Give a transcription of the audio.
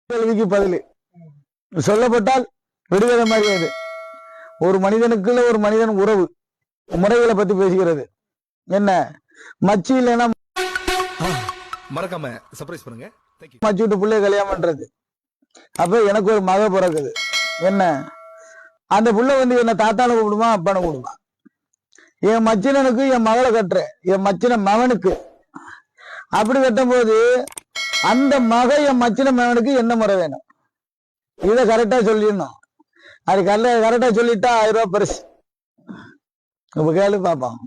கேள்விக்கு பதில் சொல்லப்பட்டால் விடுதலை மாதிரி அது. ஒரு மனிதனுக்குள்ள ஒரு மனிதன் உறவு முறைகளை பத்தி பேசுகிறது. என்ன மச்சி இல்லைன்னா மறக்காம சர்ப்ரைஸ் பண்ணுங்க. மச்சி விட்டு பிள்ளைய கல்யாணம் பண்றது. அப்ப எனக்கு ஒரு மக பிறக்குது. என்ன அந்த புள்ள என்ன தாத்தான கூப்பிடுமா அப்பான கூப்பிடுமா? என் மச்சினனுக்கு என் மகளை கட்டுறேன், என் மச்சின மகனுக்கு. அப்படி கட்டும் போது அந்த மக என் மச்சின மகனுக்கு என்ன முறை வேணும்? இதை கரெக்டா சொல்லிடணும். அது கரெக்டா சொல்லிட்டா 1000 ரூபாய் பரிசு. கேளு பாப்போம்.